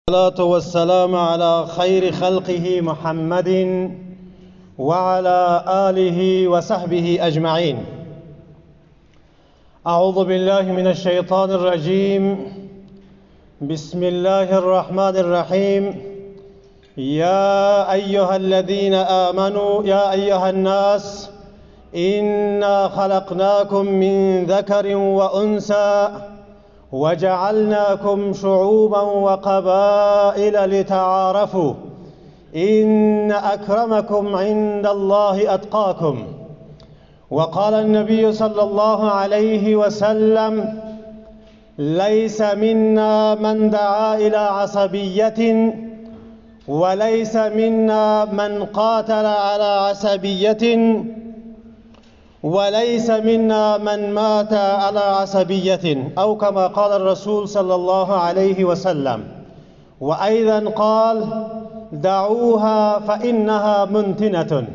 الصلاة والسلام على خير خلقه محمد وعلى آله وصحبه أجمعين. أعوذ بالله من الشيطان الرجيم. بسم الله الرحمن الرحيم. يا أيها الذين آمنوا يا أيها الناس إنا خلقناكم من ذكر وأنثى وجعلناكم شعوبا وقبائل لتعارفوا إن أكرمكم عند الله أتقاكم. وقال النبي صلى الله عليه وسلم: ليس منا من دعا إلى عصبية وليس منا من قاتل على عصبية وليس منا من مات على عصبية، أو كما قال الرسول صلى الله عليه وسلم. وأيضا قال: دعوها فإنها منتنة.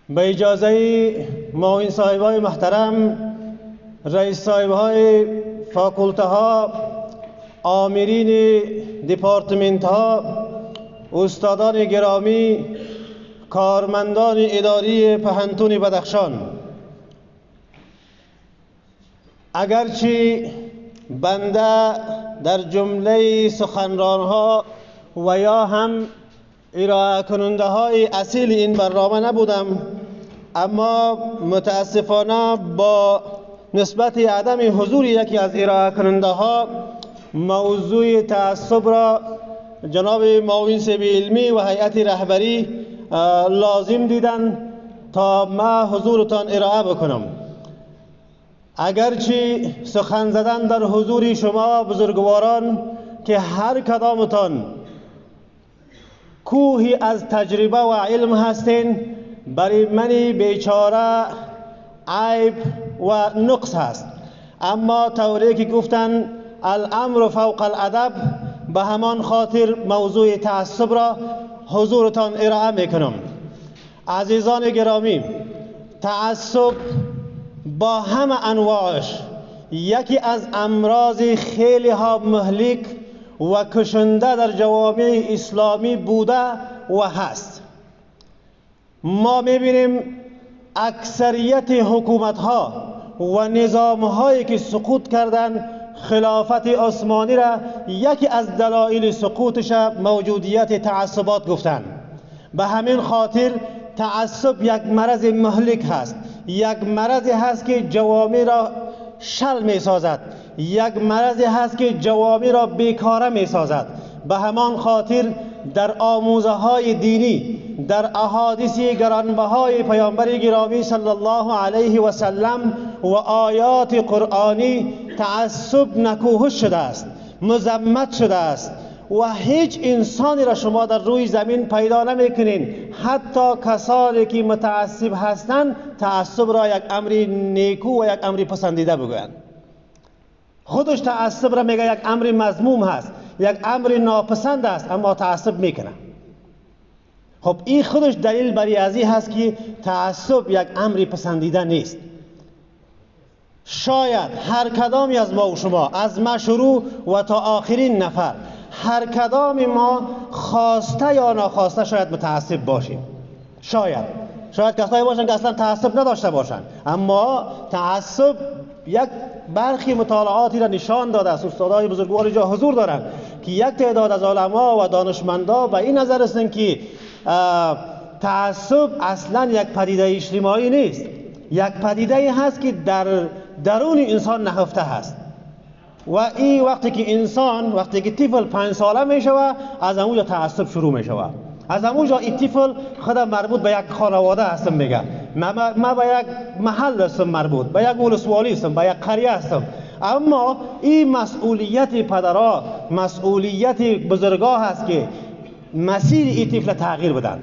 به اجازه معاون صاحبای محترم، رئیس صاحبهای فاکولته ها، آمرین دیپارتمنت ها، استادان گرامی، کارمندان اداری پهنتون بدخشان، اگرچه بنده در جمله سخنرانها و یا هم ارائه کننده های اصیل این برنامه نبودم، اما متاسفانه با نسبت عدم حضور یکی از ارائه کننده ها موضوع تعصب را جناب معاون سیب علمی و هیئت رهبری لازم دیدن تا ما حضورتان ارائه بکنم. اگرچه سخن زدن در حضور شما بزرگواران که هر کدامتان کوهی از تجربه و علم هستین، برای من بیچاره عیب و نقص هست، اما طوری که گفتن الامر فوق الادب، به همان خاطر موضوع تعصب را حضورتان ارائه میکنم. عزیزان گرامی، تعصب با همه انواعش یکی از امراض خیلی ها مهلک و کشنده در جوامع اسلامی بوده و هست. ما میبینیم اکثریت حکومت ها و نظام هایی که سقوط کردن خلافت عثمانی را یکی از دلایل سقوطش موجودیت تعصبات گفتند. به همین خاطر تعصب یک مرض مهلک هست، یک مرضی هست که جوامع را شل می سازد، یک مرضی هست که جوامع را بیکاره می سازد. به همان خاطر در آموزه های دینی، در احادیث گرانبهای پیامبر گرامی صلی الله علیه و سلم و آیات قرآنی تعصب نکوهش شده است، مذمت شده است و هیچ انسانی را شما در روی زمین پیدا نمیکنین، حتی کسانی که متعصب هستند تعصب را یک امر نیکو و یک امر پسندیده بگویند. خودش تعصب را میگه یک امر مذموم هست، یک امر ناپسند است، اما تعصب میکنه. خب این خودش دلیل برای ازی هست که تعصب یک امر پسندیده نیست. شاید هر کدامی از ما و شما، از ما شروع و تا آخرین نفر، هر کدام ما خواسته یا ناخواسته شاید متعصب باشیم. شاید کسایی باشن که اصلا تعصب نداشته باشن، اما تعصب یک برخی مطالعاتی را نشان داده است. استادای بزرگوار اینجا حضور دارند که یک تعداد از علما و دانشمندا به این نظر هستند که تعصب اصلا یک پدیده اجتماعی نیست، یک پدیده هست که در درون انسان نهفته هست. و این وقتی که طفل 5 ساله می شود، از اونجا تعصب شروع می شود. از اونجا این طفل خود مربوط به یک خانواده هستم، میگه ما به یک محل هستم مربوط، به یک ولسوالی هستم، به یک قریه هستم. اما این مسئولیت پدرها، مسئولیت بزرگا هست که مسیر این طفل تغییر بدن.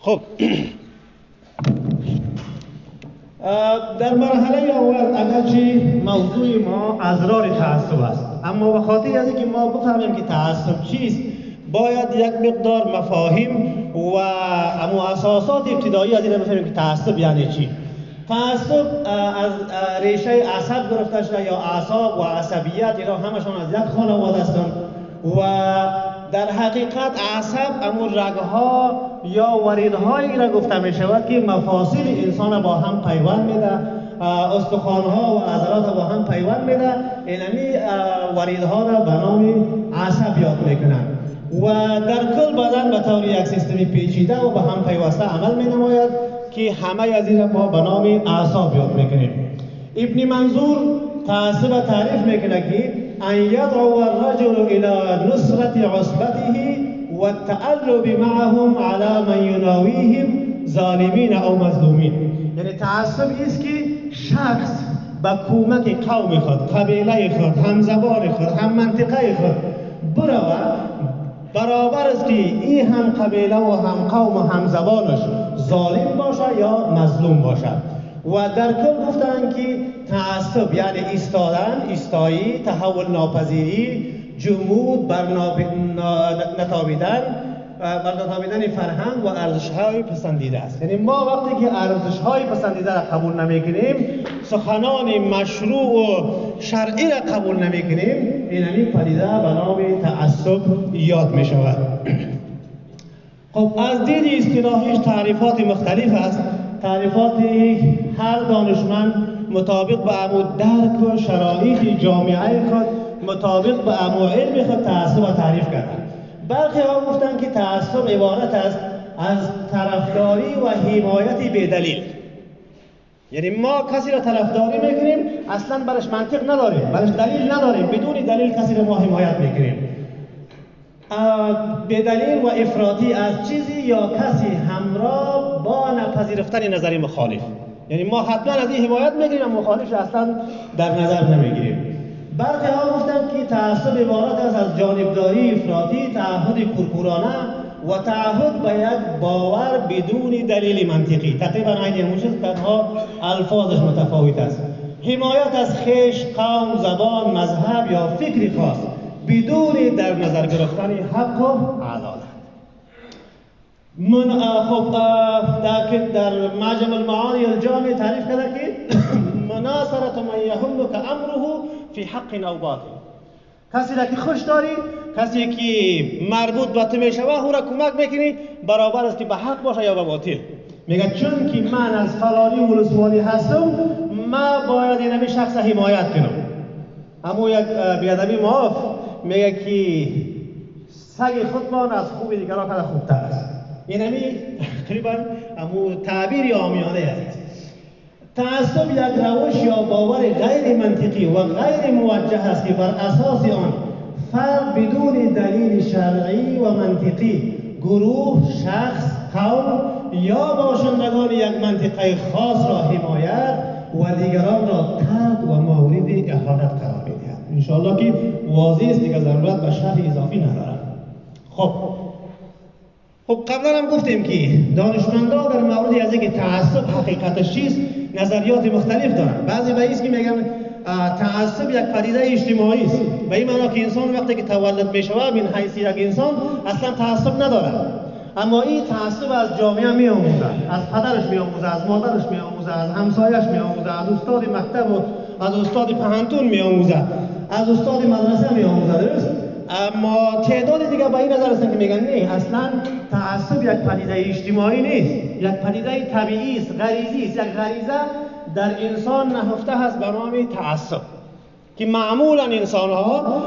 خب در مرحله اول اگرچه موضوع ما ازرار تعصب است، اما به خاطر از اینکه ما بفهمیم که تعصب چیست باید یک مقدار مفاهیم و اما اساسات ابتدایی از این را بفهمیم که تعصب یعنی چی. تعصب از ریشه عصب گرفته شده یا اعصاب و عصبیت، اینا همشون از یک خانواده هستند و در حقیقت عصب اما رگها یا وریدهایی را گفته می شود که مفاصل انسان با هم پیوند میده، استخوانها و عضلات با هم پیوند میده، اینمی وریدها را به نام عصب یاد میکنند و در کل بدن به طور یک سیستمی پیچیده و به هم پیوسته عمل می نماید که همه از این را ما به نام اعصاب یاد میکنیم. ابن منظور تعصب تعریف میکنه که ان یدعو الرجل الى نصرت عصبته و التعلب معهم على من یناویهم ظالمین او مظلومین. یعنی تعصب است که شخص به کمک قوم خود، قبیله خود، هم زبان خود، هم منطقه خود برود، برابر است که این هم قبیله و هم قوم و هم زبانش ظالم باشه یا مظلوم باشه. و در کل گفتن که تعصب یعنی ایستادن، ایستایی، تحول ناپذیری، جمود، بر نتابیدن فرهنگ و ارزش‌های پسندیده است. یعنی ما وقتی که ارزش‌های پسندیده را قبول نمی‌کنیم، سخنان مشروع و شرعی را قبول نمی‌کنیم، اینمی پدیده به نام تعصب یاد می‌شود. خب از دید اصطلاحیش تعریفات مختلف است. تعریفات هر دانشمند مطابق به امو درک و شرایط جامعه خود، مطابق به امو علم خود تعصب را تعریف کردند. برخی ها گفتند که تعصب عبارت است از طرفداری و حمایت بدلیل. یعنی ما کسی را طرفداری میکنیم اصلا برش منطق نداریم، برش دلیل نداریم، بدون دلیل کسی را ما حمایت میکنیم. بدلیل و افراطی از چیزی یا کسی همراه با نپذیرفتن نظری مخالف. یعنی ما حتما از این حمایت میگیریم و مخالفش اصلا در نظر نمیگیریم. برخی ها گفتند که تعصب عبارت است از جانبداری افراطی، تعهد کورکورانه و تعهد به یک باور بدون دلیل منطقی. تقریبا عین همون چیز، تنها الفاظش متفاوت است. حمایت از خویش، قوم، زبان، مذهب یا فکری خاص بدون در نظر گرفتن حق و عدالت. خب در معجم المعانی الجامع تعریف کرده که مناصرة من یهمک امره فی حق او باطل. کسی را که خوش داری، کسی که مربوط به تو میشوه، او را کمک میکنی برابر است که به حق باشه یا به باطل. میگه چون که من از فلانی ولسوالی هستم، من باید این شخص حمایت کنم. اما یک بیادبی معاف میگه که سگ خودمان از خوب دیگران کده خوبتر است. اینمی تقریبا امو تعبیر عامیانه است. تعصب یک روش یا باور غیر منطقی و غیر موجه است که بر اساس آن فرد بدون دلیل شرعی و منطقی گروه، شخص، قوم یا باشندگان یک منطقه خاص را حمایت و دیگران را ترد و مورد اهانت قرار می‌دهد. انشاءالله که واضح است، دیگه ضرورت به شرح اضافی ندارد. خب قبلا هم گفتیم که دانشمندان در مورد از اینکه تعصب حقیقتش چیست نظریات مختلف دارند. بعضی به این میگن تعصب یک پدیده اجتماعی است، به این معنی که انسان وقتی که تولد میشود من حیث یک انسان اصلا تعصب ندارد، اما این تعصب از جامعه میآموزد، از پدرش میآموزد، از مادرش میآموزد، از همسایه‌اش میآموزد، از استاد مکتب و از استاد پهنتون میآموزد، از استاد مدرسه میآموزد. درست؟ اما تعداد دیگه به این نظر هستن که میگن نه، اصلا تعصب یک پدیده اجتماعی نیست، یک پدیده طبیعی است، غریزی است. یک غریزه در انسان نهفته هست به نام تعصب که معمولا انسان ها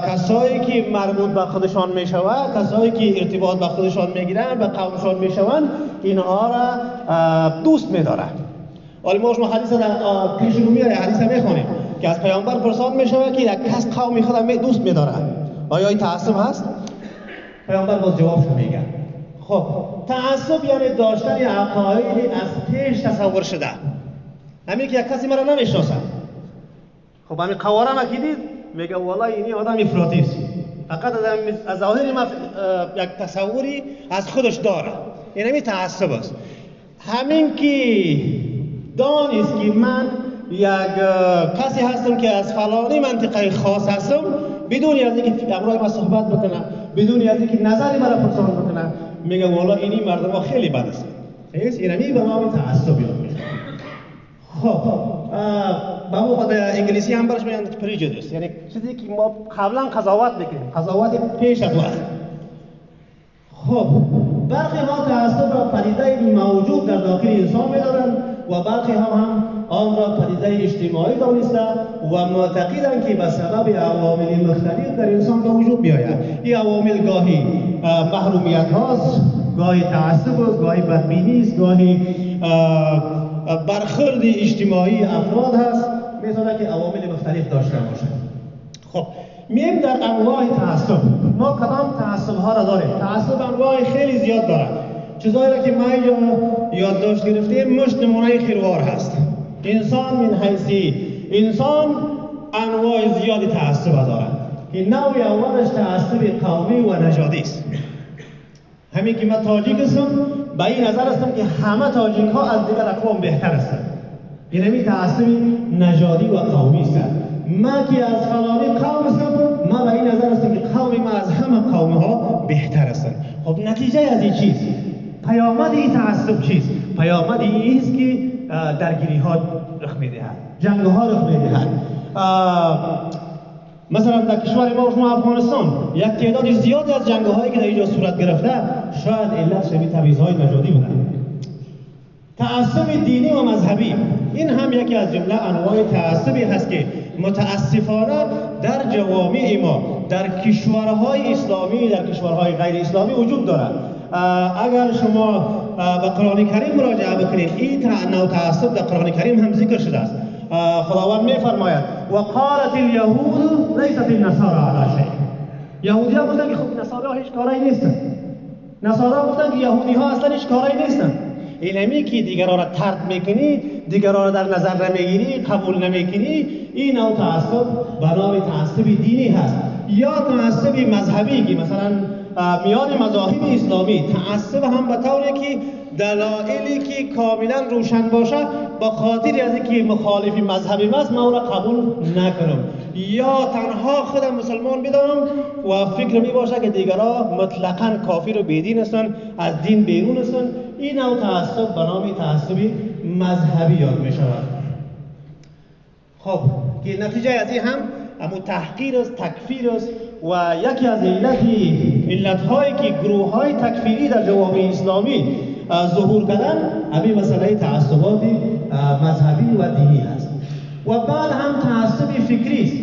کسایی که مربوط به خودشان میشوند، کسایی که ارتباط به خودشان میگیرن، به قومشان میشوند، اینها را دوست میدارند. ولی ما شما حدیث پیش رو میاره، حدیث میخوانیم که از پیامبر پرسان میشود که یک کس قومی خود دوست میدارد، آیا این تعصب هست؟ پیامبر باز جوابش میگه. خب تعصب یعنی داشتن عقایدی از پیش تصور شده. همین که یک کسی مرا نمیشناسه، خب همین قواره ما که دید میگه والله اینی آدم افراطی است، فقط از ظاهر یک تصوری از خودش داره. این همین تعصب است. همین که دانست که من یک کسی هستم که از فلانی منطقه خاص هستم، بدون از اینکه امروز ما صحبت بکنم، بدون از اینکه نظری مرا پرسان بکنم، میگه والا اینی مردم ها خیلی بد است. اینمی به نام تعصب یاد میشه. خب با مو خود انگلیسی هم برش میگن پریجودیس، یعنی چیزی که ما قبلا قضاوت میکنیم، قضاوت پیش از وقت. خب برخی ها تعصب را پدیده موجود در داخل انسان می‌دارند و برخی ها هم آن را پدیده اجتماعی دانسته و معتقدند که به سبب عوامل مختلف در انسان به وجود می‌آید. این عوامل گاهی محرومیت هاست، گاهی تعصب است، گاهی بدبینی است، گاهی برخورد اجتماعی افراد هست، می‌تونه که عوامل مختلف داشته باشد. خب میم در انواع تعصب، ما کدام تعصب ها را داریم؟ تعصب انواع خیلی زیاد داره. چیزایی را که ما اینجا یادداشت گرفتیم مشت نمونه خیروار هست. انسان من حیث انسان انواع زیادی تعصب داره که نوع اولش تعصب قومی و نژادی است. همین که من تاجیک هستم، به این نظر هستم که همه تاجیک ها از دیگر اقوام بهتر هستند. این همین تعصب نژادی و قومی است. ما که از فلانی قوم هستم، ما به این نظر هستم که قوم ما از همه قوم ها بهتر هستند. خب نتیجه از این چیست؟ پیامد این تعصب چیست؟ پیامد این است که درگیری ها رخ میدهد، جنگ ها رخ میدهد. مثلا در کشور ما شما افغانستان یک تعداد زیادی از جنگ هایی که در اینجا صورت گرفته شاید علت شبیه تبعیض‌های نژادی بوده. تعصب دینی و مذهبی، این هم یکی از جمله انواع تعصبی هست که متاسفانه در جوامع ما، در کشورهای اسلامی، در کشورهای غیر اسلامی وجود دارد. اگر شما به قرآن کریم مراجعه بکنید، این نوع تعصب در قرآن کریم هم ذکر شده است. خداوند می‌فرماید و قالت اليهود لیست النصارى علی شیء. یهودی‌ها گفتن که خب نصارا هیچ کاری نیستن. نصارا گفتن که یهودی‌ها اصلا هیچ کاری نیستن. اینمی که دیگران را طرد میکنی، دیگران را در نظر نمیگیری، قبول نمیکنی، این نوع تعصب به نام تعصب دینی هست. یا تعصب مذهبی که مثلا میان مذاهب اسلامی تعصب هم به طوری که دلایلی که کاملا روشن باشه با خاطر از اینکه مخالف مذهبی است ما او را قبول نکنم، یا تنها خودم مسلمان بدانم و فکر می باشه که دیگران مطلقاً کافر و بیدین هستند، از دین بیرون هستند. این نوع تعصب به نام تعصب مذهبی یاد می شود. خب که نتیجه از این هم اما تحقیر است، تکفیر است و یکی از علت‌هایی که گروه‌های تکفیری در جوامع اسلامی ظهور کردن همین مسئله تعصبات مذهبی و دینی است. و بعد هم تعصب فکری است.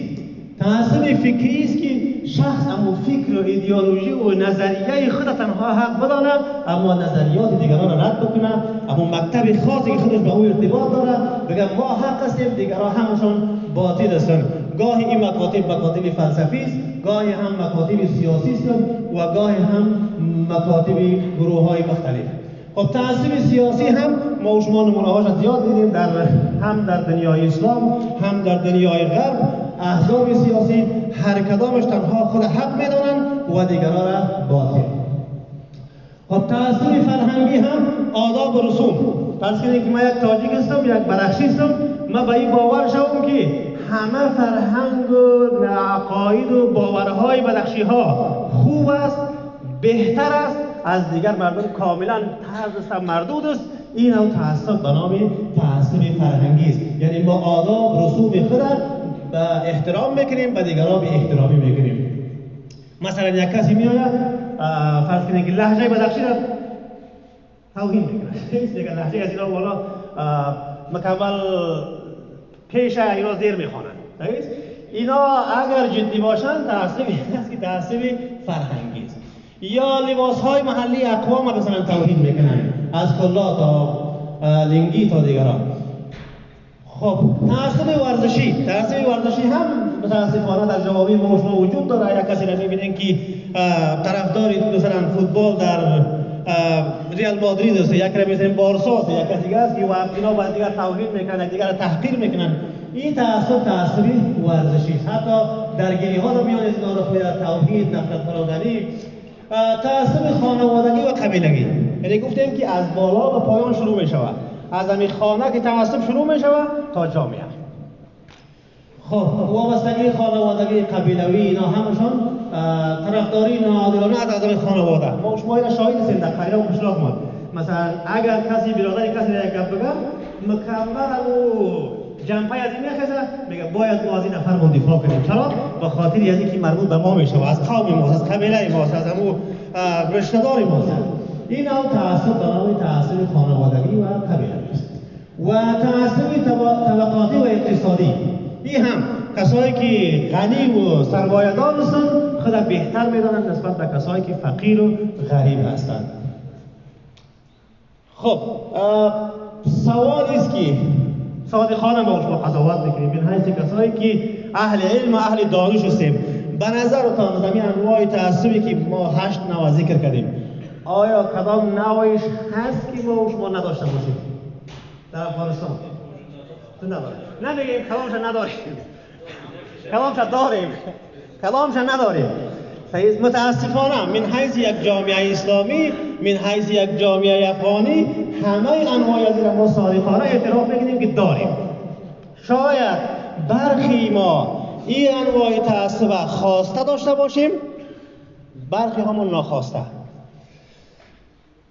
تعصب فکری است که شخص اما فکر و ایدئولوژی و نظریه خود تنها حق بدانه، اما نظریات دیگران را رد بکنه، اما مکتب خاصی که خودش به او ارتباط داره بگه ما حق هستیم، دیگران همشون باطل هستند. گاهی این مکاتب فلسفی است، گاهی هم مکاتب سیاسی است و گاهی هم مکاتب گروه‌های مختلف. خب تعصب سیاسی هم ما شما نمونه‌هاش زیاد دیدیم، هم در دنیای اسلام هم در دنیای غرب. احزاب سیاسی هر کدامش تنها خود حق میدانند و دیگران را باطل. خب تعصب فرهنگی هم آداب و رسوم. فرض کنید که ما یک تاجیک هستم، یک بلخشی هستم، ما به این باور شوم که همه فرهنگ و عقاید و باورهای بلخشی ها خوب است، بهتر است از دیگر مردم، کاملا طرز است، مردود است. این هم تعصب به نام تعصب فرهنگی است. یعنی ما آداب رسوم خود به احترام میکنیم، به دیگران به احترامی میکنیم. مثلا یک کسی میآید فرض کنید که لهجه بدخشی را توهین میکنه، دیگر لهجه از اینا والا مکمل پیش اینا زیر میخوانند. اینا اگر جدی باشند تعصبی است که تعصب فرهنگی است. یا لباسهای محلی اقوام را مثلا توهین میکنند، از کلا تا لنگی تا دیگران. خب تعصب ورزشی هم متاسفانه در جوامع ما وجود داره. یک کسی را میبینید که طرفدار مثلا فوتبال در ریال مادرید است، یک را مثلا بارسا است، یک دیگه است که اینا با دیگر توهین میکنن، دیگر تحقیر میکنن. این تعصب ورزشی است. حتی درگیری ها رو میان از خود توحید، نفرت برادری. تعصب خانوادگی و قبیلگی، یعنی گفتیم که از بالا به پایان شروع می شود. از همین خانه که تعصب شروع می شود تا جامعه. خب وابستگی خانوادگی قبیلوی اینا همشون طرفداری ناعادلانه از همین خانواده. ما شما اینا شاهد هستیم در قریه و قشلاق ما. مثلا اگر کسی برادری کسی را یک گپ بگه مکمل او جنبه از این میخزه میگه باید ما از این نفر من دفاع کنیم. چرا؟ به خاطر از اینکه مربوط به ما میشه، از قوم ما، از قبیله ما، از همو رشته‌دار ما. این هم تعصب به نام تعصب خانوادگی و قبیله است. و تعصب طبقاتی و اقتصادی، این هم کسایی که غنی و سرمایه‌دار هستند خود بهتر میدانند نسبت به کسایی که فقیر و غریب هستند. خب سوالی است که صادقانه ما قضاوت میکنیم من حیث کسایی که اهل علم و اهل دانش هستیم. به نظرتان زمین انواع تعصبی که ما 8 نوع ذکر کردیم، آیا کدام نوعش هست که ما شما نداشته باشیم در افغانستان؟ تو نداریم. نمیگیم کدامش نداریم، کدامش داریم، کدامش نداریم. متاسفانه من حیث یک جامعه اسلامی، من حیث یک جامعه افغانی، همه انواع از این ما صادقانه اعتراف میکنیم که داریم. شاید برخی ما این انواع تعصب خواسته داشته باشیم، برخی همون ناخواسته.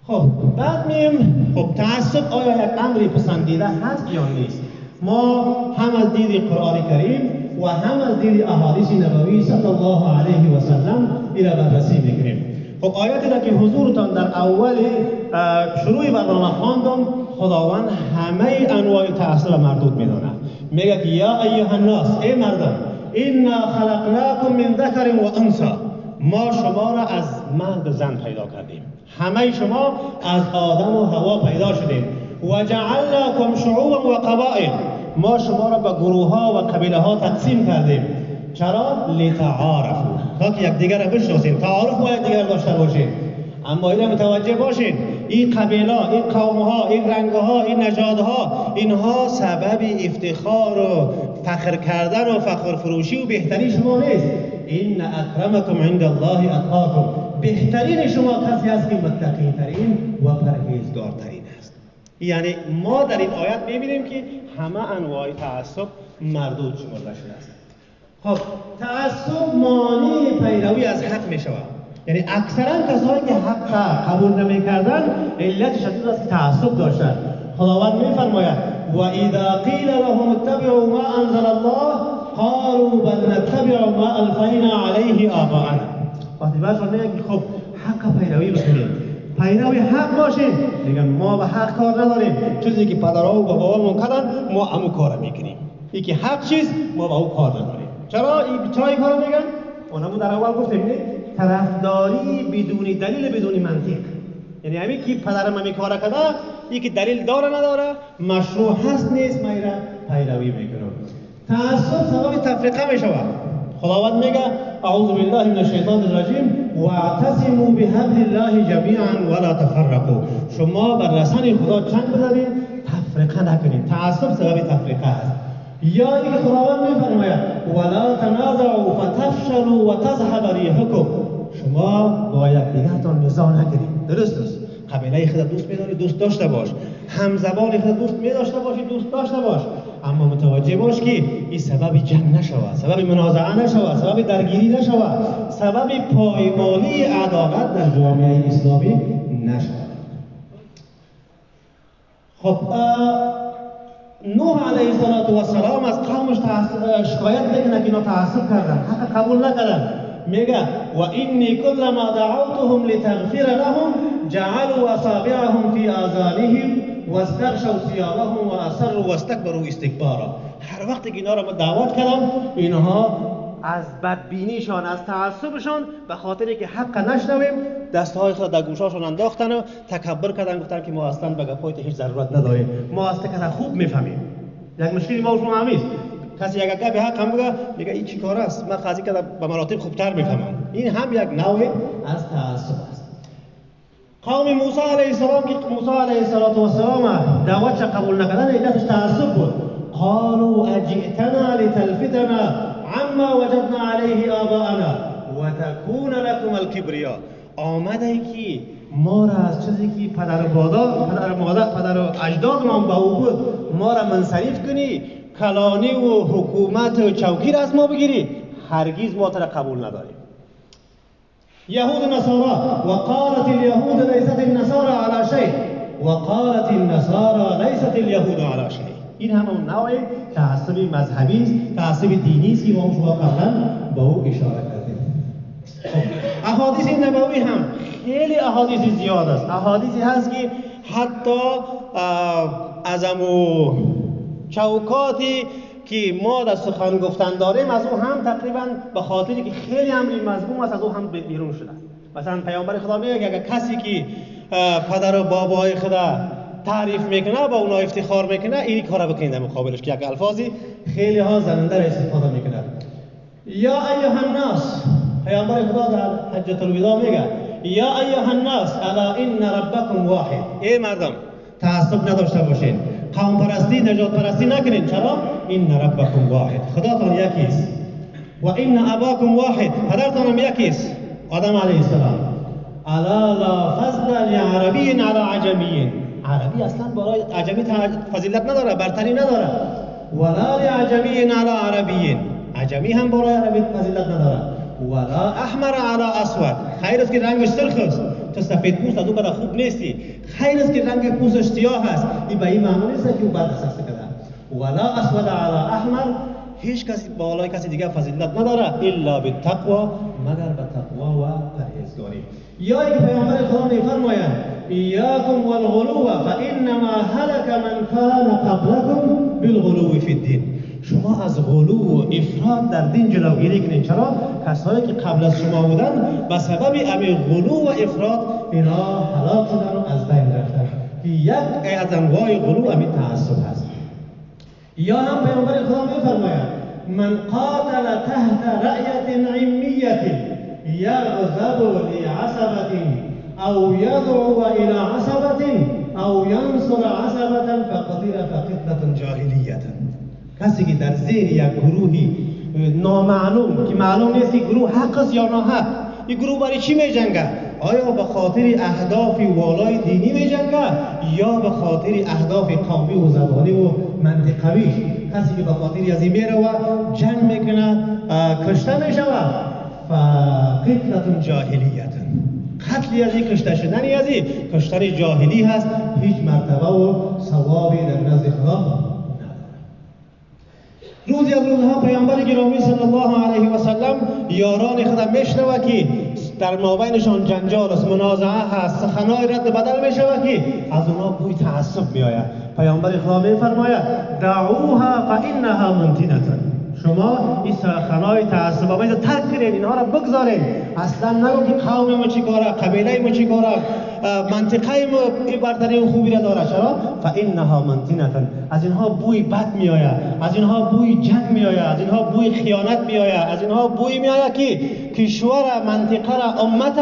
خب بعد میم خب تعصب آیا یک امری پسندیده هست یا نیست؟ ما هم از دید قرآن کریم و هم از دید احادیث نبوی صلی الله علیه و سلم این را بررسی میکنیم. خب آیاتی را که حضورتان در اول شروع برنامه خواندم، خداوند همه انواع تعصب مردود میدونه. میگه که یا ایها الناس، ای مردم، انا خلقناکم من ذکر و انثی، ما شما را از مرد و زن پیدا کردیم. همه شما از آدم و حوا پیدا شدیم. و جعلناکم شعوبا و قبائل، ما شما را به گروه ها و قبیله ها تقسیم کردیم. چرا؟ لتعارفوا، تا که یکدیگر را بشناسیم. تعارف با یکدیگر داشته باشیم. اما این متوجه باشین این قبیله، این قوم ها، این رنگ ها، این نژاد ها، اینها سبب افتخار و فخر کردن و فخر فروشی و بهتری شما نیست. ان اکرمکم عند الله اتقاکم، بهترین شما کسی است که متقی ترین و پرهیزگار ترین است. یعنی ما در این آیت میبینیم که همه انواع تعصب مردود شمرده شده است. خب تعصب مانع پیروی از حق می شود. یعنی اکثرا کسایی که حق قبول نمی کردن علت شدید است که تعصب داشتن. خداوند می فرماید و اذا قیل لهم اتبعوا ما انزل الله قالوا بل نتبع ما الفینا علیه آباءنا. وقتی باشون میگن خب حق پیروی بکنیم، پیروی حق باشیم، میگن ما به حق کار نداریم، چیزی که پدرها و باباهامون کردن ما همون کارو میکنیم. یکی حق چیز ما با او کار نداریم. چرا این کارو میگن؟ اونمون در اول گفتیم طرفداری بدون دلیل، بدون منطق. یعنی همین که پدرم همی کار کرده، یکی دلیل داره نداره، مشروع هست نیست، ما ایرا پیروی میکنم. تعصب سبب تفریقه میشود. خداوند میگه اعوذ بالله من الشیطان الرجیم واعتصموا بحبل الله جمیعا ولا تفرقوا. شما بر رسن خدا چنگ بزنید، تفریقه نکنید. تعصب سبب تفریقه است. یا اینکه خداوند میفرماید ولا تنازعوا فتفشلوا وتذهب ریحکم. شما با یکدیگرتان نزاع نکنید. درست است. قبیله خود دوست می‌داری، دوست داشته باش. هم زبان خود دوست می‌داشته باشی، دوست داشته باش. اما متوجه باش که این سبب جنگ نشود، سبب منازعه نشود، سبب درگیری نشود، سبب پایمالی عداوت در جامعه اسلامی نشود. خب نوح علیه السلام از قومش شکایت میکنه که اینا تعصب کردن، حق قبول نکردن. میگه و اینی کلما دعوتهم لتغفر لهم جعلوا اصابعهم فی آذانهم واستغشوا ثيابهم واصروا واستكبروا استكبارا. هر وقت که اینا را دعوت کردم، اینها از بدبینیشان، از تعصبشان به خاطری که حق نشنویم، دستهای خود در گوشاشون انداختن و تکبر کردن، گفتن که ما اصلا به گپای هیچ ضرورت نداریم، ما اصلا که خوب میفهمیم. یک مشکلی ما شما همیست، کسی یک گپ حق هم بگه میگه این چی کار است، من قضیه که به مراتب خوبتر میفهمم. این هم یک نوع از تعصب است. قوم موسی علیه السلام که موسی علیه السلام دعوتش قبول نکردن علتش تعصب بود. قالوا اجئتنا لتلفتنا عما وجدنا عليه آباءنا وتكون لكم الكبرياء. آمده که ما را از چیزی که پدر و اجدادمان با او بود ما را منصرف کنی، کلانی و حکومت و چوکی را از ما بگیری، هرگیز ما را قبول نداریم. یهود و نصارا وقالت اليهود ليست النصارى على شيء وقالت النصارى ليست اليهود على شيء. این همون نوع تعصب مذهبی است، تعصب دینی است که ما شما قبلا با او اشاره کردیم. احادیث نبوی هم خیلی احادیث زیاد است. احادیثی هست که حتی از امو چوکاتی که ما در سخن گفتن داریم از او هم تقریبا به خاطری که خیلی امری مضموم است از او هم بیرون شده. مثلا پیامبر خدا میگه اگر کسی که پدر و بابای خدا تعریف میکنه با اونا افتخار میکنه این کارا بکنید در مقابلش، که یک الفاظی خیلی ها زننده را استفاده میکنه. یا ایها الناس، پیامبر خدا در حجة الوداع میگه یا ایها الناس الا ان ربکم واحد. ای مردم تعصب نداشته باشین، قوم پرستی نجات پرستی نکنین. چرا؟ این ربکم واحد، خداتان یکی است. و این اباکم واحد، پدرتان هم یکی است، آدم علیه السلام. الا لا فضل لعربی علی عجمی، عربی اصلا برای عجمی فضیلت نداره، برتری نداره. ولا لعجمی علی عربی، عجمی هم برای عربی فضیلت نداره. ولا احمر علی اسود، خیر است که رنگش سرخ است، تو سفید پوست از او برای خوب نیستی. خیر است که رنگ پوستش سیاه است، این به این معنی نیست که او بد است کرده. ولا اسود علی احمر، هیچ کسی بالای کسی دیگه فضیلت نداره الا بالتقوا، مگر به تقوا و پرهیزگاری. یا اینکه پیامبر خدا میفرمایند ایاکم والغلو فانما هلك من كان قبلكم بالغلو فی الدین. شما از غلو و افراط در دین جلوگیری کنید. چرا؟ کسایی که قبل از شما بودن به سبب امی غلو و افراط اینا هلاک شدن و از بین رفتن، که یک از انواع غلو امی تعصب هست. یا هم پیامبر خدا میفرماید من قاتل تحت رأیة عمیة یغضب لعصبة او یدعو الى عصبة او ینصر عصبة فقتل فقتلة جاهلیة. کسی که در زیر یک گروهی نامعلوم که معلوم نیست که گروه حق است یا ناحق، این گروه برای چی می جنگه؟ آیا به خاطر اهداف والای دینی می جنگه یا به خاطر اهداف قومی و زبانی و منطقوی؟ کسی که به خاطر از این میره و جنگ میکنه کشته میشوه، فقتلة جاهلیة، قتلی از این کشته شدنی از این کشتن جاهلی هست، هیچ مرتبه و ثوابی در نزد خدا. روزی از روزها پیامبر گرامی صلی الله علیه و سلم یاران خود میشنوه که در مابینشان جنجال است، منازعه هست، سخنای رد بدل میشوه که از اونها بوی تعصب میآید. پیامبر خدا میفرماید دعوها فانها منتنه، شما این سخنای تعصب آمیز ترک کنید، اینها را بگذارید. اصلا نگو که قوم ما چی کاره، قبیله ما چی کاره، منطقه ما این برتری و خوبی را داره. چرا؟ فانها منتنه، از اینها بوی بد میآید، از اینها بوی جنگ میآید، از اینها بوی خیانت میآید، از اینها بوی میآید که کشور منطقه را امت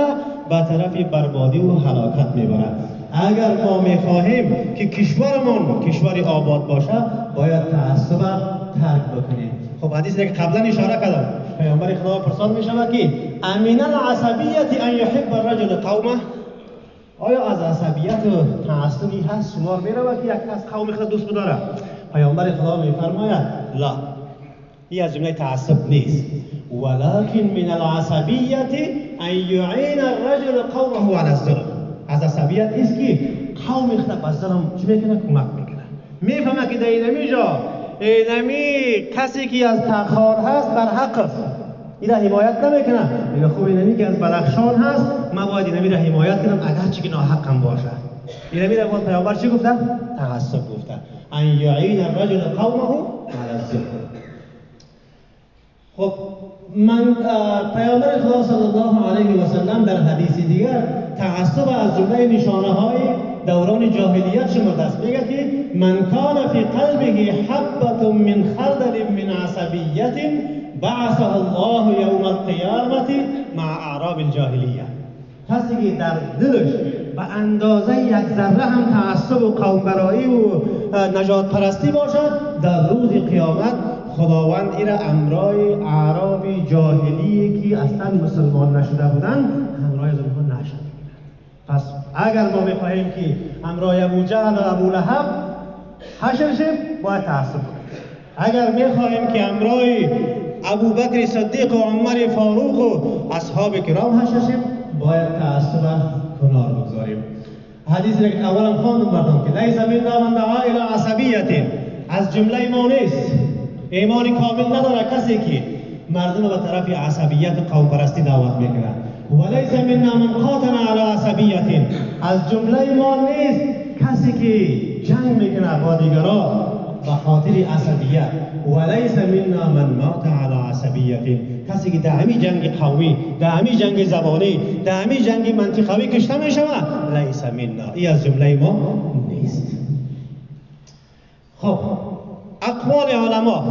به طرف بربادی و هلاکت میبرد. اگر ما میخواهیم که کشورمون کشوری آباد باشه باید تعصب ترک بکنیم. خب حدیثی که قبلا اشاره کردم پیامبر خدا پرسان میشود که امین العصبیت ان یحب الرجل قومه، آیا از عصبیت و تعصبی هست شمار میرود که یک کس قوم خود دوست بداره؟ پیامبر خدا میفرماید لا، این از جمله تعصب نیست، ولکن من العصبیت ان یعین الرجل قومه علی الظلم. از عصبیت است که قوم خود به ظلم چی میکنه؟ کمک میکنه. میفهمه که در اینمی جا اینمی کسی که از تخار هست بر حق است، این را حمایت نمیکنه. میگه خوب اینمی که از بلخشان هست من باید اینمی را حمایت کنم اگر چی که ناحق هم باشه. اینمی را باید پیامبر چی گفته؟ تعصب گفته. ان یعین الرجل قومه علی الظلم. خب من پیامبر خدا صلی الله علیه و سلم در حدیث دیگر تعصب از جمله نشانه های دوران جاهلیت شمرده است. میگه که من کان فی قلبه حبة من خردل من عصبیت بعثه الله یوم القیامة مع اعراب الجاهلیه. کسی که در دلش به اندازه یک ذره هم تعصب و قومگرایی و نجات پرستی باشد، در روز قیامت خداوند این را همراه اعراب جاهلی که اصلا مسلمان نشده بودن همراه از اونها نشر اگر ما بخواهیم که همراه ابو جهل و ابو لهب حشر شیم باید تعصب کنیم. اگر میخواهیم که همراه ابو بکر صدیق و عمر فاروق و اصحاب کرام حشر شیم باید تعصب کنار بگذاریم. حدیثی که اولا خواندم بردم که لیس منا من دعا الی عصبیت، از جمله ما نیست، ایمان کامل نداره کسی که مردم به طرف عصبیت قوم پرستی دعوت میکنه. ولیس منا من قاتل علی عصبیت، از جمله ما نیست کسی که جنگ میکنه با دیگران به خاطر عصبیت. ولیس منا من مات علی عصبیت، کسی که در همین جنگ قومی، در همین جنگ زبانی، در همین جنگ منطقوی کشته میشوه، لیس منا، این از جمله ما نیست. خب اقوال علما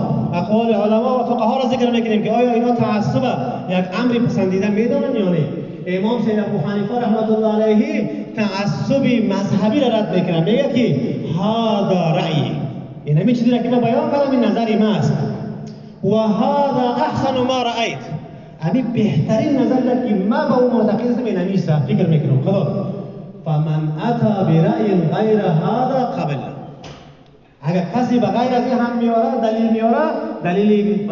و فقها را ذکر میکنیم که آیا اینا تعصب یک امری پسندیده میدانن یا نه؟ امام سید ابو حنیفه رحمت الله علیه تعصب مذهبی را رد میکنه، میگه که هذا رأی، این همین چیزی را که من بیان کردم این نظری ما است، و هذا احسن ما رأیت، همین بهترین نظر را که ما با اون معتقد هستم این همیشه فکر میکنم. خدا فمن اتا برأی غیر هذا قبل، اگر کسی به غیر از این هم میاره دلیل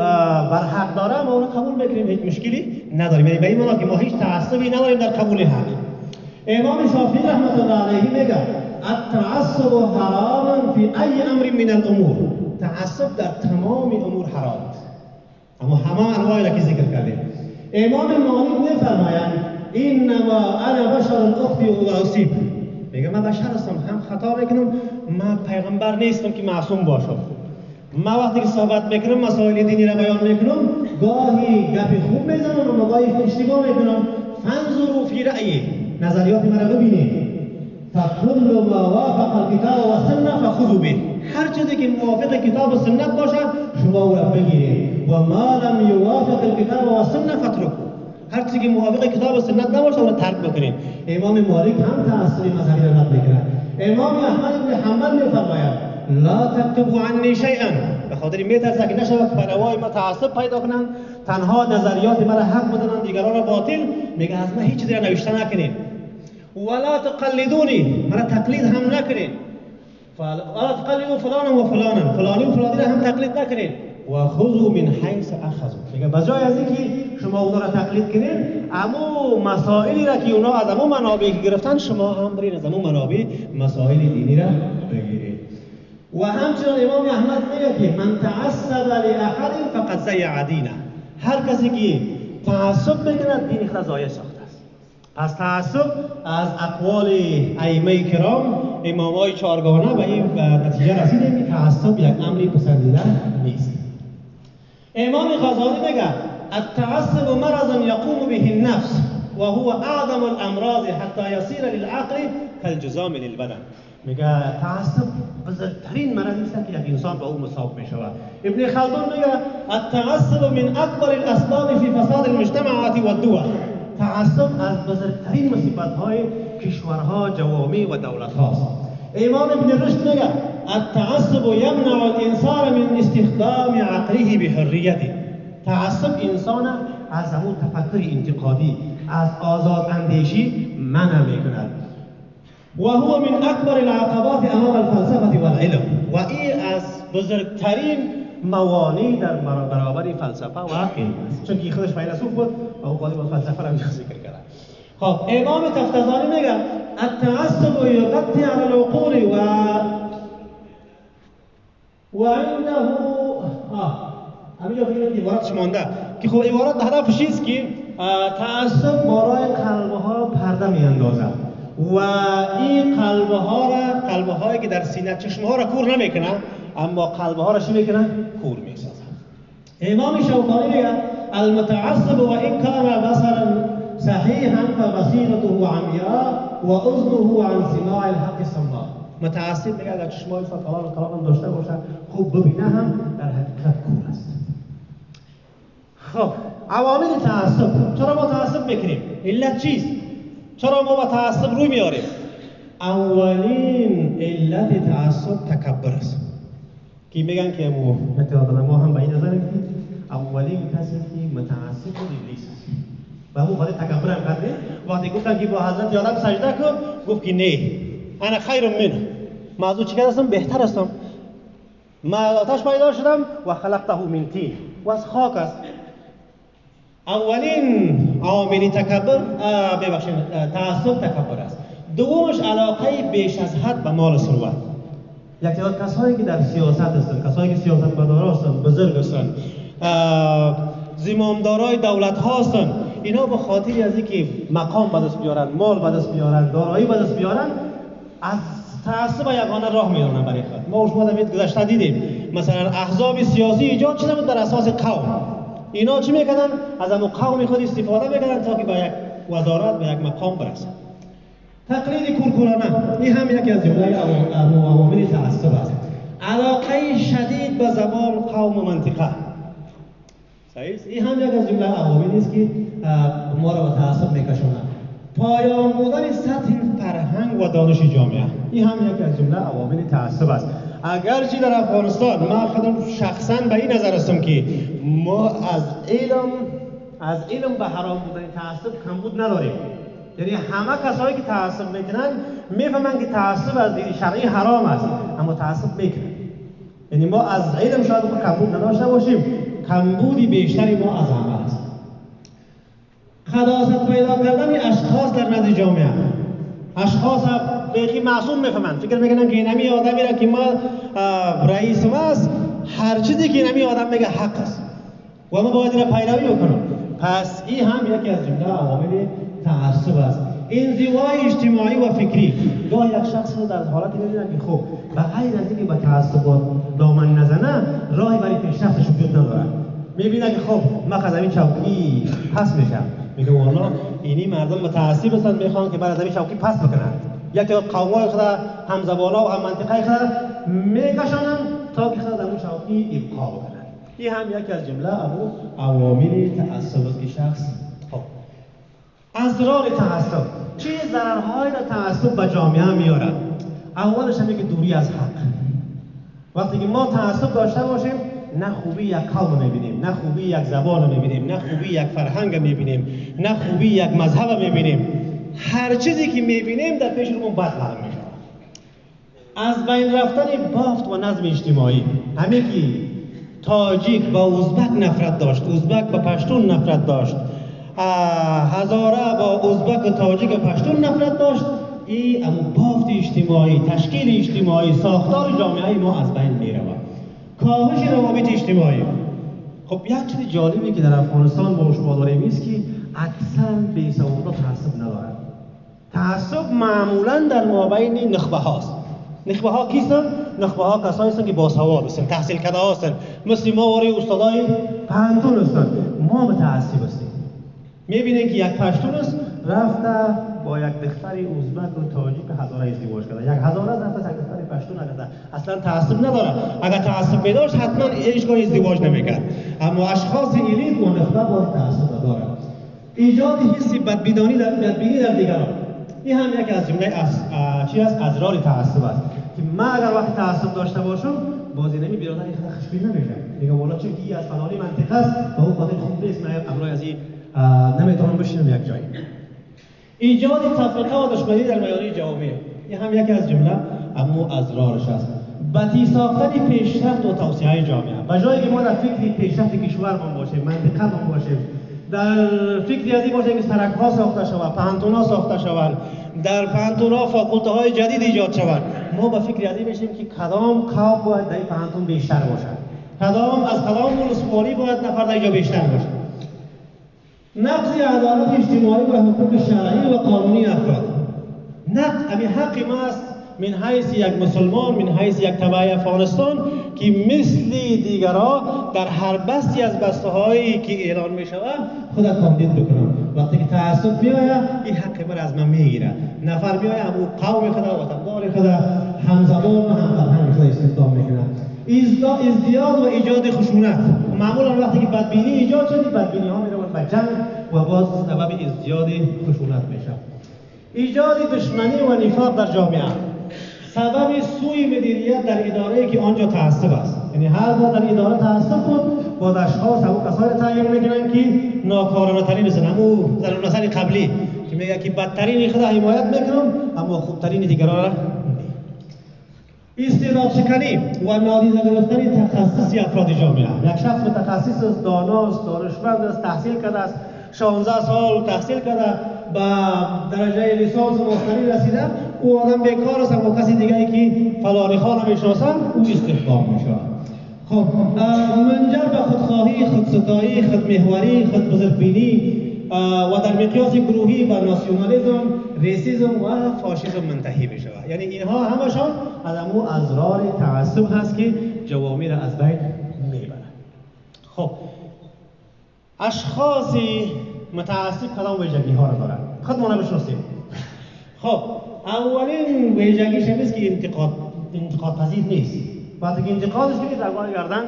برحق داره ما اون قبول میکنیم، هیچ مشکلی نداریم. یعنی به این معنا که ما هیچ تعصبی نداریم در قبول حق. امام شافعی رحمت الله علیه میگه التعصب حرام فی ای امر من الامور، تعصب در تمام امور حرام است، اما همه انواعی را که ذکر کردیم. امام مالک میفرمایند انما انا بشر اخطئ و اصیب، میگه من بشر هستم، هم خطا میکنم، من پیغمبر نیستم که معصوم باشم. من وقتی که صحبت میکنم مسائل دینی را بیان میکنم، گاهی گپی خوب میزنم و گاهی اشتباه میکنم. فانظروا فی رأیی، نظریات من را ببینید. فکل ما وافق الکتاب و سنت فخذوا به، هر چیزی که موافق کتاب و سنت باشد شما او را بگیرید، و ما لم یوافق الکتاب و سنت فاترکوه، هر چیزی که موافق کتاب و سنت نباشه اون را ترک بکنید. امام مالک هم تعصب مذهبی را رد میکنه. امام احمد بن حنبل میفرماید لا تكتبوا عنی شیئا، به خاطر میترسه که نشود که بنوای ما تعصب پیدا کنند، تنها نظریات مرا حق بدانند دیگران را باطل. میگه از من هیچ چیزی را نوشته نکنید. ولا تقلدونی، مرا تقلید هم نکنید. ولا تقلدوا فلانا و فلانا، فلانی و فلانی را هم تقلید نکنید. و خذوا من حیث اخذوا، میگه بجای از اینکه شما اونا را تقلید کنید، اما مسائلی را که اونا از امو منابعی که گرفتن شما هم برید از امو منابع مسائل دینی را بگیرید. و همچنان امام احمد میگه که من تعصب لاحد فقد ضیع دینه، هر کسی که تعصب میکنه دین خود ضایع ساخته است. پس تعصب از اقوال ائمه کرام، امامای چهارگانه به این نتیجه رسیدیم که تعصب یک امری پسندیده نیست. امام غزالی میگه التعصب مرض یقوم به النفس و هو اعظم الامراض حتی یصیر للعقل کالجذام للبدن. میگه تعصب بزرگترین مرضی است که یک انسان با او مصاب میشود. ابن خلدون میگه التعصب من اکبر الاسباب فی فساد المجتمعات و الدول، تعصب از بزرگترین مصیبت‌های کشورها، جوامع و دولت‌هاست. امام ابن رشد میگه التعصب یمنع الانسان من استخدام عقله بحریته، تعصب انسان از همون تفکر انتقادی، از آزاد اندیشی منع میکند. و هو من اکبر العقبات امام الفلسفه والعلم، و این از بزرگترین موانع در برابر فلسفه و علم است، چون که خودش فیلسوف بود و او قاضی با فلسفه را ذکر کرد. خب امام تفتزانی میگه التعصب یقطع علی العقول و عنده همینجا فکر عبارتش مانده که خب عبارت هدفش چیست که تعصب برای قلبها پرده میاندازد و این قلبهایی که در سینه چشمها را کور نمیکنه، اما قلبها را چی میکنه؟ کور میسازه. امام شوکانی میگه المتعصب و این کان بصرا صحیحا فبصیرته عمیاء و اذنه عن سماع الحق صماء. متعصب میگه اگر چشمای کلام داشته باشه خوب ببینه هم در حقیقت کور است. خب عوامل تعصب، چرا ما تعصب میکنیم؟ علت چیست؟ چرا ما با تعصب روی میاریم؟ اولین علت تعصب تکبر است که میگن که ما هم به این نظریم که اولین کسی که متعصب بود ابلیس است. و همون خاطر تکبر هم کرده. وقتی گفتن که با حضرت آدم سجده کن، گفت که نه، انا خیر منه، من از او چیکار هستم؟ بهتر هستم. من آتش پیدا شدم و خلقته من طین، و از خاک است. اولین عامل تکبر تعصب تکبر است. دومش علاقه بیش از حد به مال و ثروت. یک تعداد کسایی که در سیاست هستند، کسایی که سیاستمدارا هستند، بزرگ هستند، زمامدارای دولت ها هستند، اینا به خاطر از اینکه مقام به دست بیارن، مال به دست بیارن، دارایی به دست بیارن، از تعصب یگانه راه میرونن برای خود. ما شما در گذشته دیدیم مثلا احزاب سیاسی ایجاد شده بود در اساس قوم. اینا چی میکردن؟ از همون قوم خود استفاده میکردن تا که به یک وزارت، به یک مقام برسن. تقلید کورکورانه این هم یکی از جمله عوامل تعصب است. علاقه شدید به زبان، قوم و منطقه. صحیح؟ این هم یک از جمله عواملی است که ما را به تعصب میکشاند. پایان بودن سطح فرهنگ و دانش جامعه، این هم یک از جمله عوامل تعصب است. اگرچه در افغانستان من خودم شخصا به این نظر هستم که ما از علم به حرام بودن تعصب کمبود نداریم. یعنی همه کسایی که تعصب میکنن میفهمن که تعصب از دید شرعی حرام است، اما تعصب میکنن. یعنی ما از علم شاید کمبود نداشته باشیم، کمبودی بیشتری ما از همه است. خداست پیدا کردن اشخاص در نزد جامعه، اشخاص بیخی معصوم میفهمن، فکر میکنن که اینمی آدمی را که ما رئیس ما است، هر چیزی که اینمی آدم میگه حق است و ما باید این را پیروی کنیم. پس این هم یکی از جمله عوامل تعصب است. انزوای اجتماعی و فکری. گاه یک شخص رو در حالتی میبینن که خب به غیر از اینکه به تعصبات دامن نزنه، راهی برای پیشرفتش وجود نداره. میبینه که خب من از این چوکی پس میشم، میگه والا اینی مردم متعصب هستن، میخوان که بعد از این چوکی پس بکنن. یک تعداد قومای خود هم زبانا و هم منطقه خود میکشانن تا که خود در اون چوکی ابقا بکنن. این هم یکی از جمله عوامل تعصب است که شخص اضرار تعصب. چه ضررهایی را تعصب به جامعه میارد؟ اولش همین که دوری از حق. وقتی که ما تعصب داشته باشیم، نه خوبی یک قوم میبینیم، نه خوبی یک زبان میبینیم، نه خوبی یک فرهنگ میبینیم، نه خوبی یک مذهب میبینیم. هر چیزی که میبینیم در پیش رومون بد معلوم میشه. از بین رفتن بافت و نظم اجتماعی، همین که تاجیک با ازبک نفرت داشت، ازبک با پشتون نفرت داشت، هزاره با ازبک و تاجیک و پشتون نفرت داشت، این اما بافت اجتماعی، تشکیل اجتماعی، ساختار جامعه ما از بین میره. کاهش روابط اجتماعی. خب یک چیز جالبی که در افغانستان ما شما داریم است که اکثر بی‌سوادا تعصب ندارند. تعصب معمولا در مابین نخبه هاست. نخبه ها کیستن؟ نخبه ها کسایی هستند که باسواد هستند، تحصیل کرده هستند، مثل ما وری استادای پانتون هستند. ما متعصب هستیم. میبینین که یک پشتون است رفته با یک دختری ازبک و تاجیک هزاره ازدواج کرده. یک هزاره رفته یک دختر پشتون کرده. اصلا تعصب نداره. اگر تعصب می‌داشت حتما هیچگاه ازدواج نمی‌کرد. اما اشخاص الیت و نخبه با تعصب داره. ایجاد حس بدبینی در دیگران. این هم یک از جمله اضرار تعصب است. که من اگر وقت تعصب داشته باشم، بازی برادر خود خشمگین نمیشم. میگم والا چون کی از فلانی منطقه است و اون خاطر خوب نیست، من امروز از این نمیتونم بشینم یک جایی. ایجاد تفرقه و دشمنی در میان جامعه، این هم یکی از جمله اما اضرارش است. بدی ساختن پیشرفت و توسعه جامعه. به جایی که ما در فکر پیشرفت کشورمان باشیم، منطقه‌مان باشیم، در فکری از این باشه که سرک‌ها ساخته شود، پانتون‌ها ساخته شود، در پانتون‌ها فاکولته‌های جدید ایجاد شود، ما به فکری از این بشیم که کدام قوم باید در این پانتون بیشتر باشد، از کدام ولسوالی باید نفر در اینجا بیشتر باشد. نقض عدالت اجتماعی و حقوق شرعی و قانونی افراد. همین حق ما است من حیث یک مسلمان، من حیث یک تبع افغانستان که مثل دیگرها در هر بستی از بسته‌هایی که اعلان می‌شود خود کاندید بکنم. وقتی که تعصب میآید این حق ما از من میگیره. نفر میآید همون قوم خود و وطندار خود همزبان و همفرهنگ خود استخدام میکنه. ازدیاد و ایجاد خشونت. معمولا وقتی که بدبینی ایجاد شده، بدبینی‌ها میروند به جنگ و باز سبب ازدیاد خشونت میشه. ایجاد دشمنی و نفاق در جامعه. سبب سوء مدیریت در اداره‌ای که آنجا تعصب است. یعنی هر بار در اداره تعصب بود، باز اشخاص همون کسانی تعیین میکنن که ناکارانه ترین هستن، همون ضرر نصر قبلی که میگه که بدترین خود حمایت میکنم اما خوبترین دیگران را استعداد شکنی و نادیده گرفتن تخصصی افراد جامعه. یک شخص متخصص است، داناست، دانشمند است، تحصیل کرده است، 16 سال تحصیل کرده به درجه لیسانس و ماستری رسیده، او آدم بیکار است اما کسی دیگری که فلانی خان میشناسن او استخدام میشه. خب منجر به خودخواهی، خودستایی، خودمحوری، خودبزرگبینی و در مقیاس گروهی به ناسیونالیسم، ریسیسم و فاشیسم منتهی می شود. یعنی اینها همشان از همون ازرار تعصب هست که جوامع را از بین میبرد. خب اشخاصی متعصب کدام ویژگی ها را دارند؟ خودمون بشناسیم. خب اولین ویژگیش هست که انتقاد پذیر نیست. وقتی که انتقادش کنید در بار گردن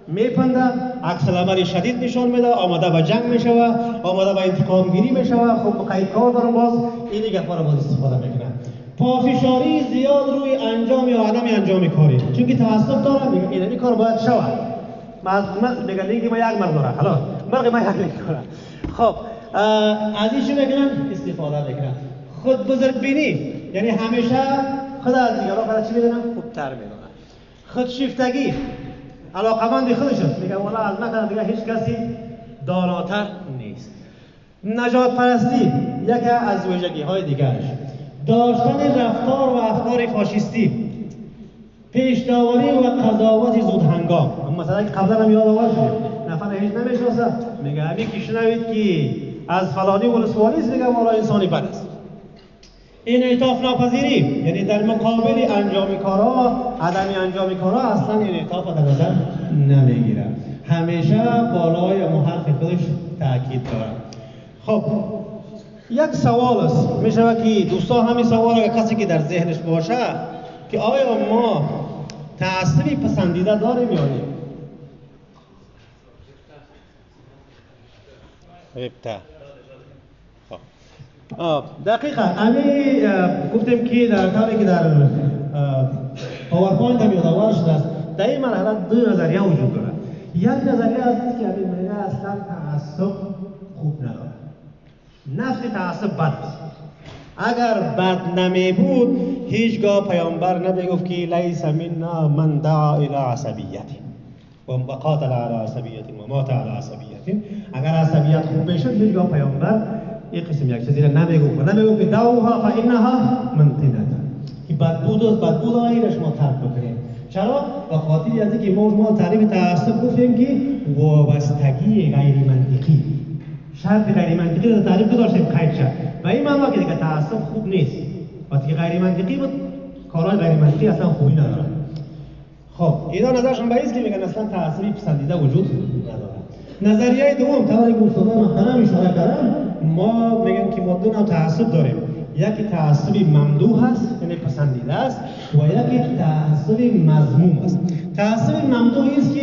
میپنده، عکس العمل شدید نشان میده، آماده به جنگ میشوه، آماده به انتقام گیری میشوه. خب قید کار دارم باز این گپا رو باز استفاده میکنه. پافشاری زیاد روی انجام یا عدم انجام کاری، چون که تعصب داره میگه این کار باید شود. من میگه لیگ ما یک مرد داره، حالا مرد ما یک لیگ داره. خب از این چی میکنن؟ استفاده میکنن. خود بزرگبینی یعنی همیشه خود از دیگران خود چی میدونن؟ خوبتر میدونن. خودشیفتگی علاقمند خودشون میگه والا از من دیگه هیچ کسی داناتر نیست. نجات پرستی یکی از ویژگی های دیگرش. داشتن رفتار و افکار فاشیستی، پیش داوری و قضاوت زود هنگام. مثلا که قبلا هم یادآور شدیم نفر هیچ نمیشناسه میگه همین که شنوید که از فلانی ولسوالی است میگه والا انسانی بد است. انعطاف ناپذیری یعنی در مقابل انجام کارها عدم انجام کارها اصلا انعطاف در نظر نمیگیره، همیشه بالای حرف خودش تاکید داره. خب یک سوال است میشه که دوستا همین سوال اگر کسی که در ذهنش باشه که آیا ما تعصبی پسندیده داریم یا نه؟ دقیقا همین گفتیم که در کاری که در پاورپوینت هم یادآور شده است در این مرحله دو نظریه وجود دارد. یک نظریه است که همین میگه اصلا تعصب خوب نداره، نفس تعصب بد است. اگر بد نمی بود هیچگاه پیامبر نمیگفت که لیس منا من دعا الی عصبیت و قاتل علی عصبیت و مات علی عصبیت. اگر عصبیت خوب بشد هیچگاه پیامبر این قسم یک چیزی را نمیگفت که دعوها فانها منتنه که بدبود آیرش ما ترک بکنیم. چرا؟ به خاطر از اینکه ما تعریف تعصب گفتیم که وابستگی غیر منطقی، شرط غیر منطقی رو تعریف داشتیم قید شد و این معنی که دیگه تعصب خوب نیست. وقتی غیر منطقی بود کارهای غیر منطقی اصلا خوبی نداره. خب اینا نظرشون به این که میگن اصلا تعصبی پسندیده وجود نداره. نظریه دوم طوری که استاد محترم اشاره کردن، ما میگن که ما دو نوع تعصب داریم. یکی تعصبی ممدوح است یعنی پسندیده است و یکی تعصبی مذموم است. تعصب ممدوح است که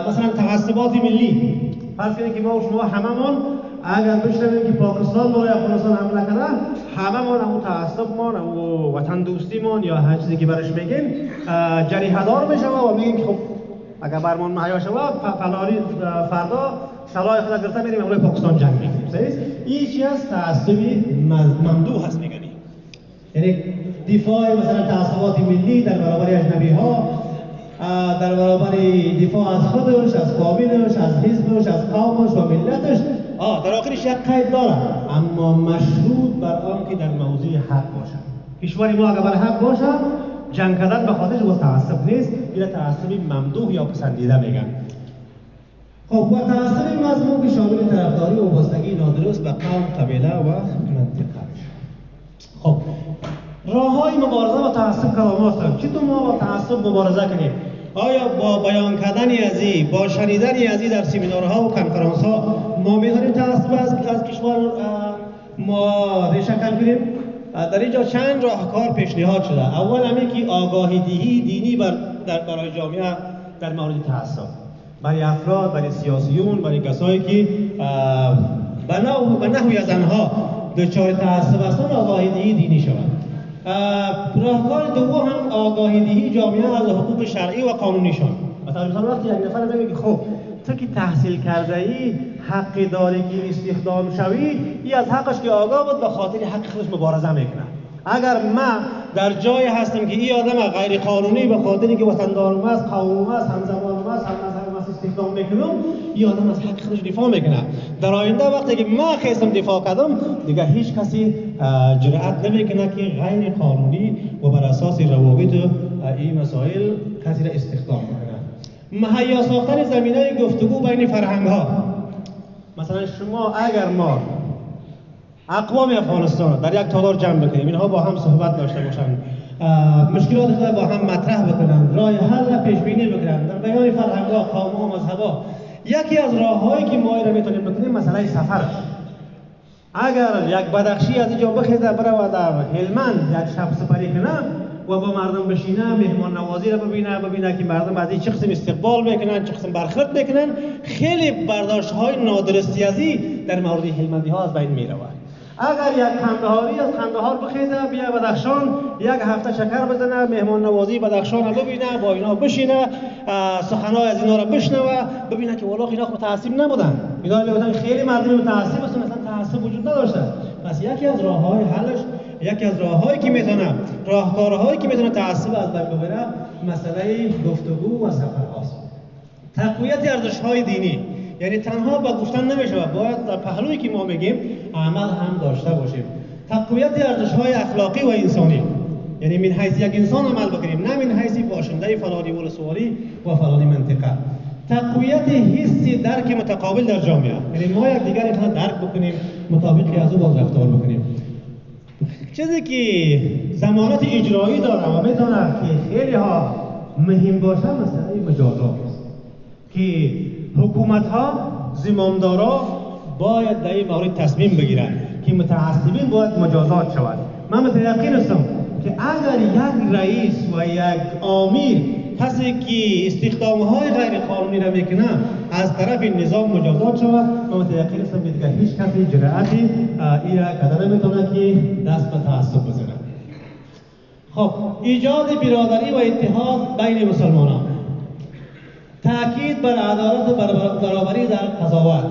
مثلا تعصبات ملی، فرض کنید که ما و شما هممون اگر بشنویم که پاکستان برای افغانستان حمله کرده هممون همون تعصبمون و وطن دوستیمون یا هر چیزی که برش میگیم جریحه دار میشه و میگیم که خب اگر برمان مهیا شود فلانی فردا سلاح خود گرفته میریم امروز پاکستان جنگ میکنیم. صحیح؟ این چیز از تعصبی ممدوح هست میگن. یعنی دفاع مثلا تعصبات ملی در برابر اجنبی ها، در برابر دفاع از خودش، از قابلش، از حزبش، از قومش و ملتش، در آخرش یک قید داره اما مشروط بر آن که در موضوع حق باشه. کشور ما اگر بر حق باشه جنگ کردن به خاطرش با تعصب نیست، این تعصبی ممدوح یا پسندیده میگن. خب و تعصب مذموم که شامل طرفداری و وابستگی نادرست به قوم، قبیله و منطقه. خب راههای مبارزه با تعصب کدام هستند؟ چطور ما با تعصب مبارزه کنیم؟ آیا با بیان کردن ازی، با شنیدن ازی در سمینارها و کنفرانس ها ما می‌تونیم تعصب از کشور ما ریشه کن کنیم؟ در اینجا چند راهکار پیشنهاد شده. اول همین که آگاهی دهی دینی برای جامعه در مورد تعصب، برای افراد، برای سیاسیون، برای کسایی که به نحوی از آنها دچار تعصب هستند آگاهی دهی دینی شود. راهکار دوم هم آگاهی دهی جامعه از حقوق شرعی و قانونیشان. مثلا وقتی یک نفر میگه خب تو که تحصیل کرده ای حقی داری که استخدام شوی، ای از حقش که آگاه بود به خاطر حق خودش مبارزه میکنه. اگر ما در جای هستم که این آدم غیر قانونی به خاطری که وطندارم است، قومم است، همزبانم است، هم مذهبم است استخدام میکنم، این آدم از حق خودش دفاع میکنه. در آینده وقتی که ما خواستم دفاع کردم، دیگه هیچ کسی جرأت نمیکنه که غیر قانونی و بر اساس روابط این مسائل کسی را استخدام کنه. مهیا ساختن زمینه گفتگو بین فرهنگ ها. مثلا شما اگر ما اقوام افغانستان در یک تالار جمع بکنیم، اینها با هم صحبت داشته باشند، مشکلات خود با هم مطرح بکنند، راه حل را پیش بینی بکنند در بیان فرهنگ‌ها، قوم‌ها و مذهب‌ها. یکی از راه‌هایی که ما را میتونیم بکنیم مسئله سفر. اگر یک بدخشی از اینجا بخیزه بره و در هلمند یک شب سپری کنه و با مردم بشینه، مهمان نوازی را ببینه که مردم از این چه قسم استقبال میکنن، چه قسم برخورد میکنن، خیلی برداشت‌های نادرستی از این در مورد هلمندی‌ها از بین میرود. اگر یک قندهاری از قندهار بخیزه بیا بدخشان یک هفته شکر بزنه، مهمان نوازی بدخشان را ببینه، با اینا بشینه، سخنهای از اینا را بشنوه، ببینه که والله اینا متعصب نبودن، اینا میگفتن خیلی مردم متعصب هستن، مثلا تعصب وجود نداشته. پس یکی از راههای حلش، یکی از راههایی که میتونه، راهکارهایی که میتونه تعصب از بین ببره، مسئله گفتگو و سفرهاست. تقویت ارزش‌های دینی، یعنی تنها با گفتن نمیشه، باید در پهلویی که ما میگیم عمل هم داشته باشیم. تقویت ارزش‌های اخلاقی و انسانی، یعنی من حیث یک انسان عمل بکنیم، نه من حیث باشنده فلانی ولسوالی و فلانی منطقه. تقویت حس درک متقابل در جامعه، یعنی ما یک دیگر را درک بکنیم، مطابق از او باز رفتار بکنیم. چیزی که ضمانت اجرایی داره و میتونه که خیلی ها مهم باشه، مسئله مجازات است که حکومت ها، زمامدارا باید در این مورد تصمیم بگیرن که متعصبین باید مجازات شود. من متیقن هستم که اگر یک رئیس و یک آمیر، کسی که استخدام‌های غیر قانونی را میکنه، از طرف نظام مجازات شود، من متیقن هستم که دیگه هیچ کسی جرأتی این را کده نمیتونه که دست به تعصب بزنه. خب، ایجاد برادری و اتحاد بین مسلمانان، تأکید بر عدالت و برابری در قضاوت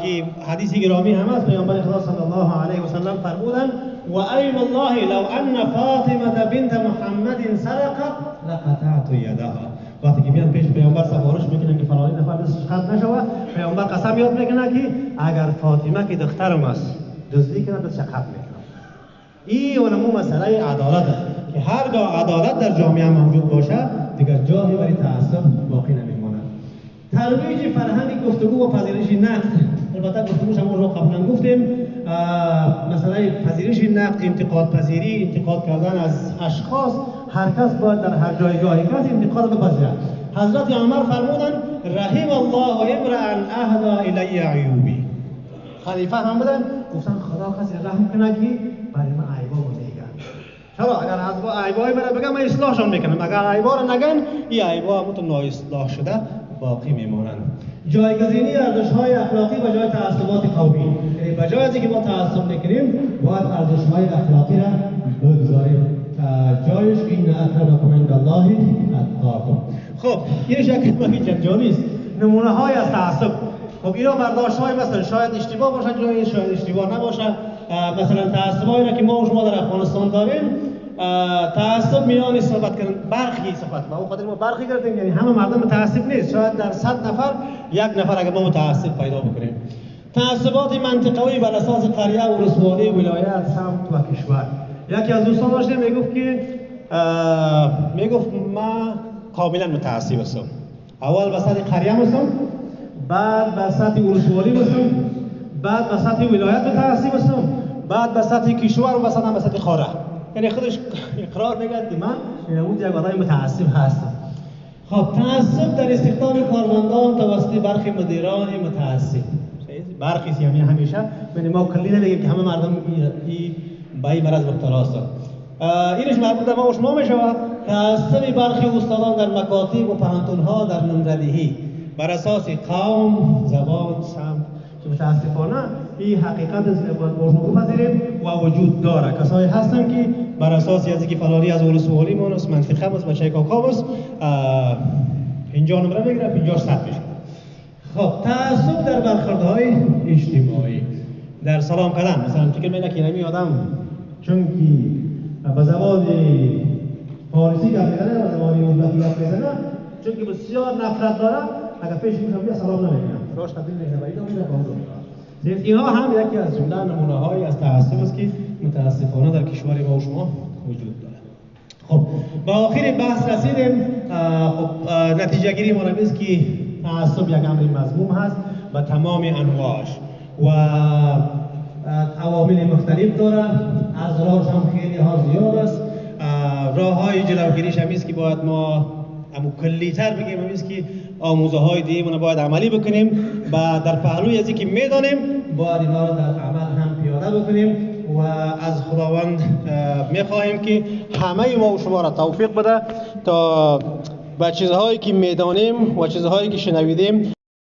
که حدیث گرامی هم است. پیامبر خدا صلی الله علیه و سلم فرمودند: و ایم الله لو ان فاطمه بنت محمد سرقت لقطعت یدها. وقتی که میان پیش پیامبر سفارش میکنن که فلانی نفر دستش قطع نشود، پیامبر قسم یاد میکنه که اگر فاطمه که دخترم است دزدی کنه دستش قطع میکنه. این اونمو مسئله عدالت است که هرگاه عدالت در جامعه موجود باشه، دیگر جایی برای تعصب باقی نمیماند. ترویج فرهنگ گفتگو و پذیرش نقد. البته گفتگوش هم رو قبلا گفتیم، مسئله پذیرش نقد، انتقاد پذیری، انتقاد کردن از اشخاص. هر کس باید در هر جایگاهی کس انتقاد بپذیرد. حضرت عمر فرمودند: رحم الله امرأ اهدی الی عیوبی. خلیفه هم بودن گفتن خدا کسی رحم کنه که برای من عیبامو میگه. چرا اگر از عیبای من بگم من اصلاحشون میکنم، اگر عیبا رو نگن این عیبا هم تو نااصلاح شده باقی میمونند. جایگزینی ارزش‌های اخلاقی و جای تعصبات قومی، یعنی بجای از اینکه ما تعصب نکنیم باید ارزش‌های اخلاقی را بگذاریم جایش. این اکرمکم عند الله اتقاکم. خب این شکل ماهی جنجالی است. نمونه‌های از تعصب، خب اینا برداشت‌های مثلا شاید اشتباه باشه، جایی شاید اشتباه نباشه. مثلا تعصبایی را که ما و شما در افغانستان داریم، تعصب میان صحبت کردن، برخی صحبت ما خاطر ما برخی کردیم، یعنی همه مردم متعصب نیست. شاید در 100 نفر یک نفر اگر ما متعصب پیدا بکنیم. تعصبات منطقه‌ای بر اساس قریه و ولسوالی، ولایت، سمت و کشور. یکی از دوستان داشته میگفت ما کاملا متعصب هستم. اول به سطح قریه هستم، بعد به سطح ولسوالی هستم، بعد به سطح ولایت متعصب هستم، بعد به سطح کشور و بعد به سطح قاره. یعنی خودش اقرار میکنه که من اون یک آدم متعصب هستم. خب تعصب در استخدام کارمندان توسط برخی مدیران متعصب. برخی سیامی همیشه یعنی ما کلی نمیگیم که همه مردم به این مرض مبتلا هستند. اینش مربوط به ما و شما میشود. تعصب برخی استادان در مکاتب و پانتون‌ها در نمردهی بر اساس قوم، زبان، سمت که متاسفانه این حقیقت است که باید بپذیریم و وجود داره. کسایی هستن که بر اساس از اینکه فلانی از ولسوالی مونس، منطقه است، بچه کاکام است، 50 نمره بگیره 50 100 بشه. خب تعصب در برخوردهای اجتماعی در سلام کردن مثلا فکر میکنه که نمی آدم چون که به زبان فارسی گپ میزنه و زبان ازبکی گپ میزنه چون که بسیار نفرت داره اگر پیش میشم بیا سلام نمیکنم راش تبدیل میشه به اینا میره بالا. اینها هم یکی از جمله نمونه های از تعصب است که متاسفانه در کشور ما و شما وجود داره. خب با آخر بحث رسیدیم. خب نتیجه گیری ما است که تعصب یک امر مذموم هست و تمام انواعش و عوامل مختلف داره، اضرارش هم خیلی ها زیاد است. راه های جلوگیریش هم است که باید ما کلی‌تر بگیم هم است که آموزه های دیگه باید عملی بکنیم و در پهلوی از اینکه میدانیم باید اینا رو در عمل هم پیاده بکنیم و از خداوند میخواهیم که همه ما و شما را توفیق بده تا به چیزهایی که میدانیم و چیزهایی که شنویدیم